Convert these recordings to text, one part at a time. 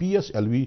PSLV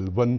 L1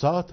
7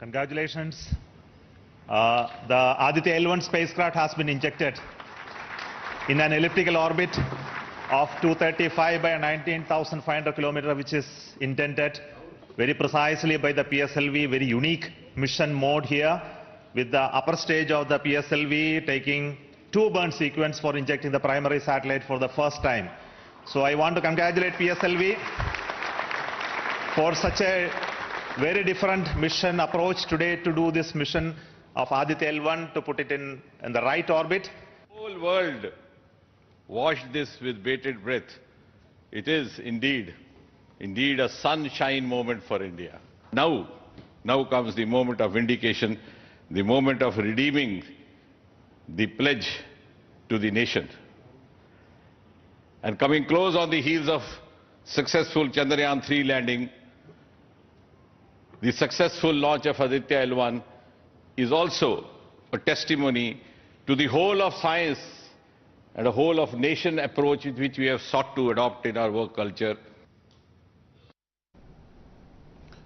Congratulations. The Aditya L1 spacecraft has been injected in an elliptical orbit of 235 by 19,500 kilometers, which is intended very precisely by the PSLV. Very unique mission mode here, with the upper stage of the PSLV taking 2 burn sequence for injecting the primary satellite for the first time. So I want to congratulate PSLV for such a very different mission approach today to do this mission of Aditya L1 to put it in the right orbit. The whole world watched this with bated breath. It is indeed a sunshine moment for India. Now comes the moment of vindication, the moment of redeeming the pledge to the nation. And coming close on the heels of successful Chandrayaan-3 landing, the successful launch of Aditya L1 is also a testimony to the whole of science and a whole of nation approach which we have sought to adopt in our work culture.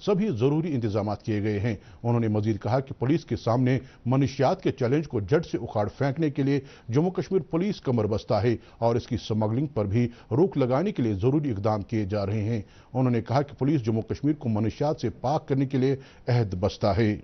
سبھی ضروری انتظامات کیے گئے ہیں۔ انہوں نے مزید کہا کہ پولیس کے سامنے منشیات کے چیلنج کو جڑ سے اکھاڑ پھینکنے کے لیے جموں کشمیر پولیس کمر بستہ ہے اور اس کی سمگلنگ پر بھی روک لگانے کے لیے ضروری اقدام کیے جا رہے ہیں۔ انہوں نے کہا کہ پولیس جموں کشمیر کو منشیات سے پاک کرنے کے لیے عہد بستہ ہے۔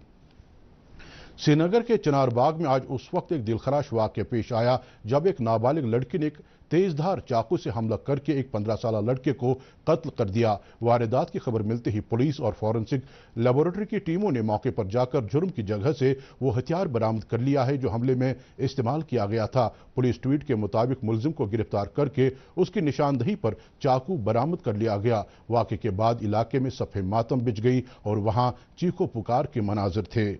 سری نگر کے چنار باغ میں آج اس وقت ایک دلخراش واقعہ پیش آیا جب ایک نابالغ لڑکی نے ایک تیز دھار چاقو سے حملہ کر کے ایک 15 سالہ لڑکے کو قتل کر دیا۔ واردات کی خبر ملتے ہی پولیس اور فورنسک لیبارٹری کی ٹیموں نے موقع پر جا کر جرم کی جگہ سے وہ ہتھیار برآمد کر لیا ہے جو حملے میں استعمال کیا گیا تھا۔ پولیس ٹویٹ کے مطابق ملزم کو گرفتار کر کے اس کی نشاندہی پر چاقو برآمد کر لیا گیا۔ واقعے کے بعد علاقے میں صف ماتم بچھ گئی اور وہاں چیخو پکار کے مناظر تھے۔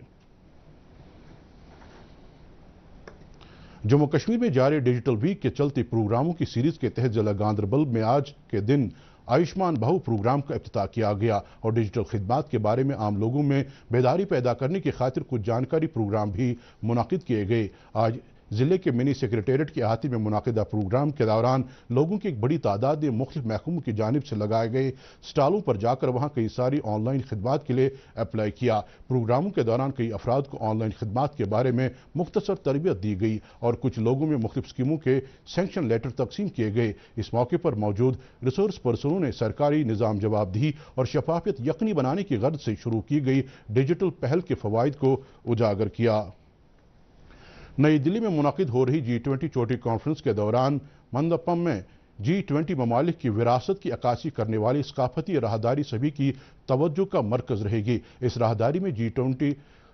جموں کشمیر میں جاری ڈیجیٹل ویک کے چلتے پروگراموں کی سیریز کے تحت ضلع گاندربل میں آج کے دن آیوشمان بہو پروگرام کا افتتاح کیا گیا اور ڈیجیٹل خدمات کے بارے میں عام لوگوں میں بیداری پیدا کرنے کی خاطر کچھ جانکاری پروگرام بھی منعقد کیے گئے۔ آج ضلع کے منی سیکریٹریٹ کے احاطے میں منعقدہ پروگرام کے دوران لوگوں کی ایک بڑی تعداد نے مختلف محکموں کی جانب سے لگائے گئے سٹالوں پر جا کر وہاں کئی ساری آن لائن خدمات کے لیے اپلائی کیا۔ پروگراموں کے دوران کئی افراد کو آن لائن خدمات کے بارے میں مختصر تربیت دی گئی اور کچھ لوگوں میں مختلف اسکیموں کے سینکشن لیٹر تقسیم کیے گئے۔ اس موقع پر موجود ریسورس پرسنوں نے سرکاری نظام جواب دہی اور شفافیت یقینی بنانے کی غرض سے شروع کی گئی ڈیجیٹل پہل کے فوائد کو اجاگر کیا۔ نئی دلی میں منعقد ہو رہی G20 چوٹی کانفرنس کے دوران مندپم میں G20 ممالک کی وراثت کی عکاسی کرنے والی ثقافتی راہداری سبھی کی توجہ کا مرکز رہے گی۔ اس راہداری میں G20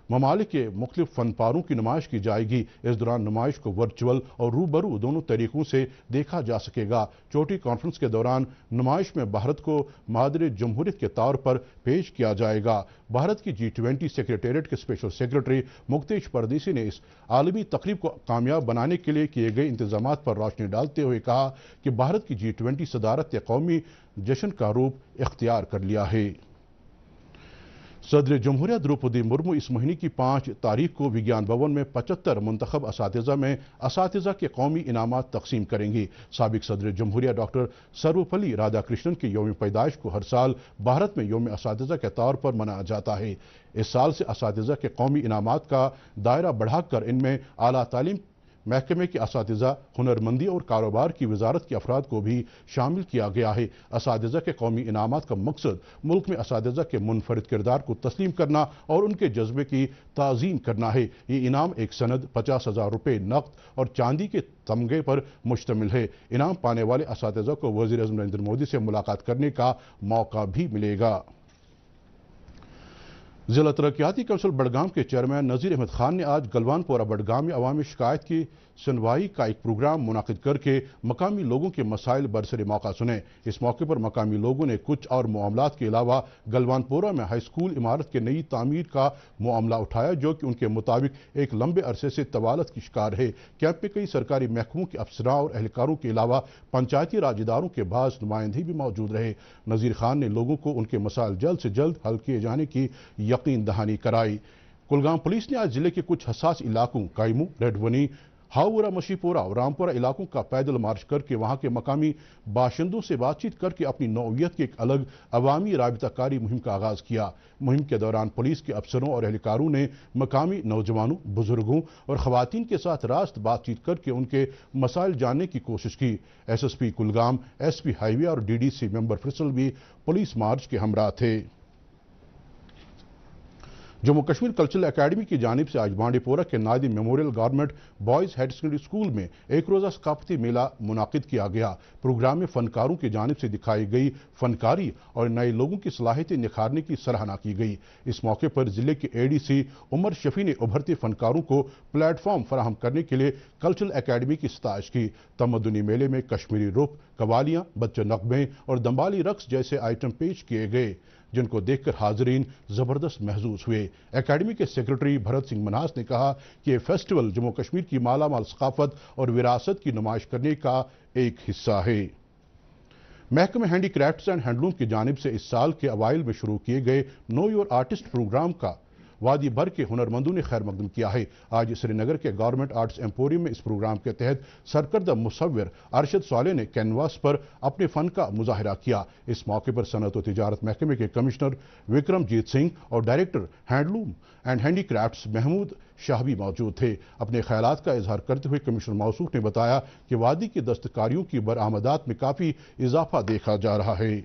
ممالک کے مختلف فن پاروں کی نمائش کی جائے گی۔ اس دوران نمائش کو ورچوئل اور روبرو دونوں طریقوں سے دیکھا جا سکے گا۔ چوٹی کانفرنس کے دوران نمائش میں بھارت کو مادر جمہوریت کے طور پر پیش کیا جائے گا۔ بھارت کی G20 سیکریٹریٹ کے اسپیشل سیکریٹری مکتیش پردیسی نے اس عالمی تقریب کو کامیاب بنانے کے لیے کیے گئے انتظامات پر روشنی ڈالتے ہوئے کہا کہ بھارت کی G20 صدارت قومی جشن کا روپ اختیار کر لیا ہے۔ صدر جمہوریہ دروپدی مرمو اس مہینے کی 5 تاریخ کو وگیان بھون میں 75 منتخب اساتذہ میں اساتذہ کے قومی انعامات تقسیم کریں گی۔ سابق صدر جمہوریہ ڈاکٹر سروپلی رادھا کرشنن کی یوم پیدائش کو ہر سال بھارت میں یوم اساتذہ کے طور پر منایا جاتا ہے۔ اس سال سے اساتذہ کے قومی انعامات کا دائرہ بڑھا کر ان میں اعلیٰ تعلیم محکمے کے اساتذہ، ہنرمندی اور کاروبار کی وزارت کے افراد کو بھی شامل کیا گیا ہے۔ اساتذہ کے قومی انعامات کا مقصد ملک میں اساتذہ کے منفرد کردار کو تسلیم کرنا اور ان کے جذبے کی تعظیم کرنا ہے۔ یہ انعام ایک سند، 50,000 روپے نقد اور چاندی کے تمغے پر مشتمل ہے۔ انعام پانے والے اساتذہ کو وزیر اعظم نریندر مودی سے ملاقات کرنے کا موقع بھی ملے گا۔ ضلع ترقیاتی کونسل بڈگام کے چیئرمین نذیر احمد خان نے آج گلوان پورہ بڈگام میں عوامی شکایت کی سنوائی کا ایک پروگرام منعقد کر کے مقامی لوگوں کے مسائل برسر موقع سنے۔ اس موقع پر مقامی لوگوں نے کچھ اور معاملات کے علاوہ گلوان پورہ میں ہائی اسکول عمارت کے نئی تعمیر کا معاملہ اٹھایا جو کہ ان کے مطابق ایک لمبے عرصے سے طوالت کی شکار ہے۔ کیمپ میں کئی سرکاری محکموں کے افسراں اور اہلکاروں کے علاوہ پنچایتی راج اداروں کے بعض نمائندے بھی موجود رہے۔ نذیر خان نے لوگوں کو ان کے مسائل جلد سے جلد حل کیے جانے کی یقین دہانی کرائی۔ کلگام پولیس نے آج ضلع کے کچھ حساس علاقوں کائمو، ریڈونی، ہاورہ مشی پورہ اور رامپورہ علاقوں کا پیدل مارچ کر کے وہاں کے مقامی باشندوں سے بات چیت کر کے اپنی نوعیت کی ایک الگ عوامی رابطہ کاری مہم کا آغاز کیا۔ مہم کے دوران پولیس کے افسروں اور اہلکاروں نے مقامی نوجوانوں، بزرگوں اور خواتین کے ساتھ راست بات چیت کر کے ان کے مسائل جاننے کی کوشش کی۔ S S P Kulgam, S P highway وے اور DDC ممبر فیصل بھی پولیس مارچ کے ہمراہ تھے۔ جموں کشمیر کلچرل اکیڈمی کی جانب سے آج بانڈی پورہ کے Nadi memorial government boys higher secondary school میں ایک روزہ ثقافتی میلہ منعقد کیا گیا۔ پروگرام میں فنکاروں کی جانب سے دکھائی گئی فنکاری اور نئے لوگوں کی صلاحیتیں نکھارنے کی سراہنا کی گئی۔ اس موقع پر ضلع کے ADC عمر شفیع نے ابھرتے فنکاروں کو پلیٹ فارم فراہم کرنے کے لیے کلچرل اکیڈمی کی ستائش کی۔ تمدنی میلے میں کشمیری رخ، قوالیاں، بچہ نغمے اور دمبالی رقص جیسے آئٹم پیش کیے گئے جن کو دیکھ کر حاضرین زبردست محظوظ ہوئے۔ اکیڈمی کے سیکریٹری بھرت سنگھ منہاس نے کہا کہ یہ فیسٹیول جموں کشمیر کی مالا مال ثقافت اور وراثت کی نمائش کرنے کا ایک حصہ ہے۔ محکمہ ہینڈی کرافٹس اینڈ ہینڈلوم کی جانب سے اس سال کے اوائل میں شروع کیے گئے نو یور آرٹسٹ پروگرام کا وادی بھر کے ہنرمندوں نے خیر مقدم کیا ہے۔ آج سری نگر کے گورنمنٹ آرٹس ایمپوریم میں اس پروگرام کے تحت سرکردہ مصور ارشد صالح نے کینوس پر اپنے فن کا مظاہرہ کیا۔ اس موقع پر صنعت و تجارت محکمے کے کمشنر وکرم جیت سنگھ اور director handloom and handicrafts Mehmood Shah بھی موجود تھے۔ اپنے خیالات کا اظہار کرتے ہوئے کمشنر موصوف نے بتایا کہ وادی کی دستکاریوں کی برآمدات میں کافی اضافہ دیکھا جا رہا ہے۔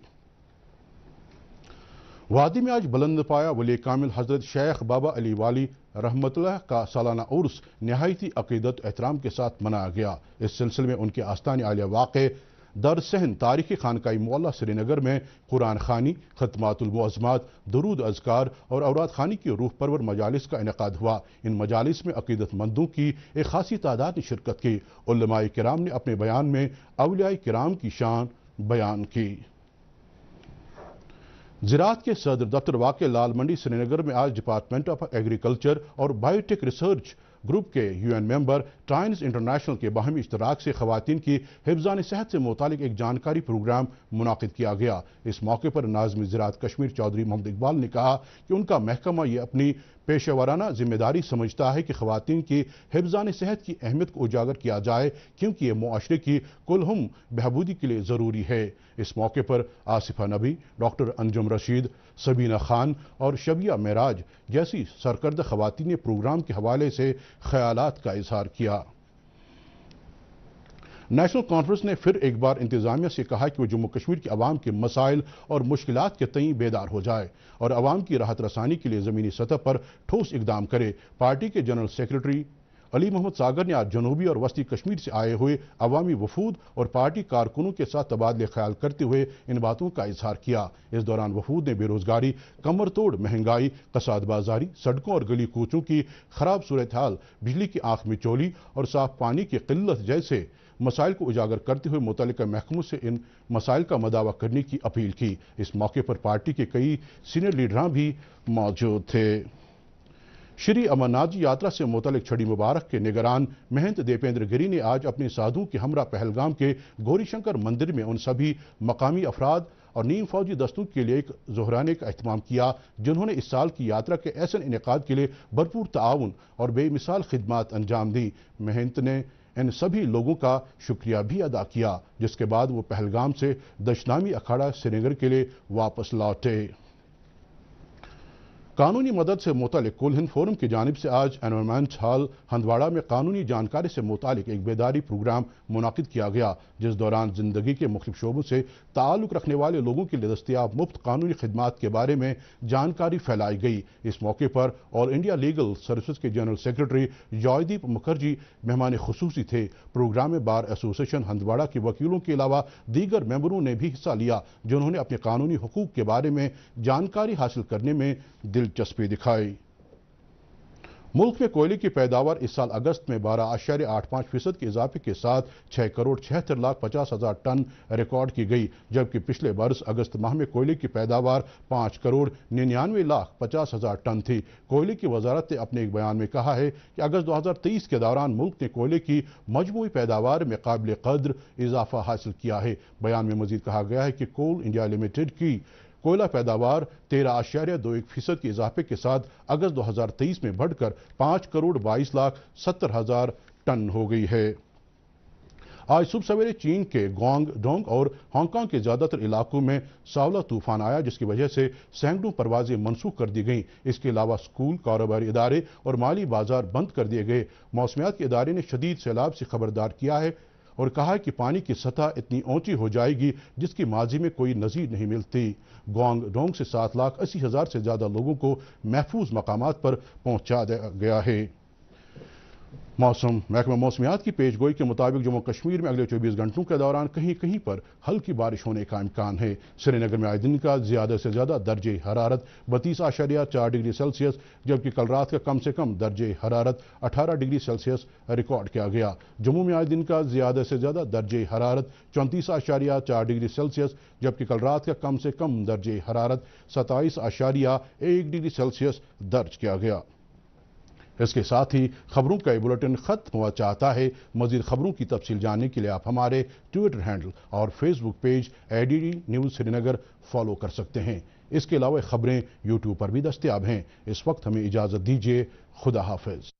وادی میں آج بلند پایا ولی کامل حضرت شیخ بابا علی والی رحمت اللہ کا سالانہ عرس نہایتی عقیدت و احترام کے ساتھ منایا گیا۔ اس سلسلے میں ان کے آستان عالیہ واقع درسہن تاریخی خانقاہ معلّہ سری نگر میں قرآن خوانی، ختمات المعظمات، درود اذکار اور اوراد خوانی کی روح پرور مجالس کا انعقاد ہوا۔ ان مجالس میں عقیدت مندوں کی ایک خاصی تعداد نے شرکت کی۔ علماء کرام نے اپنے بیان میں اولیاء کرام کی شان بیان کی۔ زراعت کے صدر دفتر واقع لال منڈی سری نگر میں آج ڈپارٹمنٹ آف ایگریکلچر اور بائیوٹیک ریسرچ گروپ کے UN ممبر ٹرائنز انٹرنیشنل کے باہمی اشتراک سے خواتین کی حفظان صحت سے متعلق ایک جانکاری پروگرام منعقد کیا گیا۔ اس موقع پر ناظم زراعت کشمیر چودھری محمد اقبال نے کہا کہ ان کا محکمہ یہ اپنی پیشہ ورانہ ذمہ داری سمجھتا ہے کہ خواتین کی حفظان صحت کی اہمیت کو اجاگر کیا جائے، کیونکہ یہ معاشرے کی کلہم بہبودی کے لیے ضروری ہے۔ اس موقع پر آصفہ نبی، ڈاکٹر انجم رشید، سبینہ خان اور شبیہ معراج جیسی سرکردہ خواتین نے پروگرام کے حوالے سے خیالات کا اظہار کیا۔ نیشنل کانفرنس نے پھر ایک بار انتظامیہ سے کہا کہ وہ جموں کشمیر کے عوام کے مسائل اور مشکلات کے تئیں بیدار ہو جائے اور عوام کی راحت رسانی کے لیے زمینی سطح پر ٹھوس اقدام کرے۔ پارٹی کے جنرل سیکرٹری علی محمد ساگر نے آج جنوبی اور وسطی کشمیر سے آئے ہوئے عوامی وفود اور پارٹی کارکنوں کے ساتھ تبادلہ خیال کرتے ہوئے ان باتوں کا اظہار کیا۔ اس دوران وفود نے بے روزگاری، کمر توڑ مہنگائی، کساد بازاری، سڑکوں اور گلی کوچوں کی خراب صورتحال، بجلی کی آنکھ میں چولی اور صاف پانی کی قلت جیسے مسائل کو اجاگر کرتے ہوئے متعلقہ محکموں سے ان مسائل کا مداوع کرنے کی اپیل کی۔ اس موقع پر پارٹی کے کئی سینئر لیڈراں بھی موجود تھے۔ شری امرناتھ جی یاترا سے متعلق چھڑی مبارک کے نگران مہنت دیپیندر گری نے آج اپنے سادھوؤں کے ہمراہ پہلگام کے گوری شنکر مندر میں ان سبھی مقامی افراد اور نیم فوجی دستوں کے لیے ایک ظہرانے کا اہتمام کیا جنہوں نے اس سال کی یاترا کے ایسن انعقاد کے لیے بھرپور تعاون اور بے مثال خدمات انجام دی۔ مہنت نے ان سبھی لوگوں کا شکریہ بھی ادا کیا، جس کے بعد وہ پہلگام سے دشنامی اکھاڑا سری نگر کے لیے واپس لوٹے۔ قانونی مدد سے متعلق کول ہند فورم کی جانب سے آج انوائرنمنٹ ہال ہندواڑہ میں قانونی جانکاری سے متعلق ایک بیداری پروگرام منعقد کیا گیا، جس دوران زندگی کے مختلف شعبوں سے تعلق رکھنے والے لوگوں کے لیے دستیاب مفت قانونی خدمات کے بارے میں جانکاری پھیلائی گئی۔ اس موقع پر آل انڈیا لیگل سروسز کے جنرل سیکرٹری جوائے دیپ مکھرجی مہمان خصوصی تھے۔ پروگرام میں بار ایسوسی ایشن ہندواڑہ کے وکیلوں کے علاوہ دیگر ممبروں نے بھی حصہ لیا، جنہوں نے اپنے قانونی حقوق کے بارے میں جانکاری حاصل کرنے میں دلچسپی دکھائی۔ ملک میں کوئلے کی پیداوار اس سال اگست میں 12.85% کے اضافے کے ساتھ 6,76,50,000 ٹن ریکارڈ کی گئی، جبکہ پچھلے برس اگست ماہ میں کوئلے کی پیداوار 5,99,50,000 ٹن تھی۔ کوئلے کی وزارت نے اپنے ایک بیان میں کہا ہے کہ اگست 2023 کے دوران ملک نے کوئلے کی مجموعی پیداوار میں قابل قدر اضافہ حاصل کیا ہے۔ بیان میں مزید کہا گیا ہے کہ کول انڈیا لمیٹڈ کی کوئلہ پیداوار 13.21% کے اضافے کے ساتھ اگست 2023 میں بڑھ کر 5,22,70,000 ٹن ہو گئی ہے۔ آج صبح سویرے چین کے گوانگ ڈونگ اور ہانگ کانگ کے زیادہ تر علاقوں میں ساولا طوفان آیا، جس کی وجہ سے سینکڑوں پروازیں منسوخ کر دی گئیں۔ اس کے علاوہ اسکول، کاروباری ادارے اور مالی بازار بند کر دیے گئے۔ موسمیات کے ادارے نے شدید سیلاب سے خبردار کیا ہے اور کہا کہ پانی کی سطح اتنی اونچی ہو جائے گی جس کی ماضی میں کوئی نظیر نہیں ملتی۔ گوانگ ڈونگ سے 7,80,000 سے زیادہ لوگوں کو محفوظ مقامات پر پہنچا دیا گیا ہے۔ موسم محکمہ موسمیات کی پیش گوئی کے مطابق جموں کشمیر میں اگلے 24 گھنٹوں کے دوران کہیں کہیں پر ہلکی بارش ہونے کا امکان ہے۔ سری نگر میں آج دن کا زیادہ سے زیادہ درجہ حرارت 32.4 ڈگری سیلسیس جبکہ کل رات کا کم سے کم درجہ حرارت 18 ڈگری سیلسیس ریکارڈ کیا گیا۔ جموں میں آج دن کا زیادہ سے زیادہ درجہ حرارت 34.4 ڈگری سیلسیس جبکہ کل رات کا کم سے کم درجہ حرارت 27.1 ڈگری سیلسیس درج کیا گیا۔ اس کے ساتھ ہی خبروں کا یہ بلیٹن ختم ہوا چاہتا ہے۔ مزید خبروں کی تفصیل جاننے کے لیے آپ ہمارے ٹویٹر ہینڈل اور فیس بک پیج ADD نیوز سری نگر فالو کر سکتے ہیں۔ اس کے علاوہ خبریں یوٹیوب پر بھی دستیاب ہیں۔ اس وقت ہمیں اجازت دیجیے، خدا حافظ۔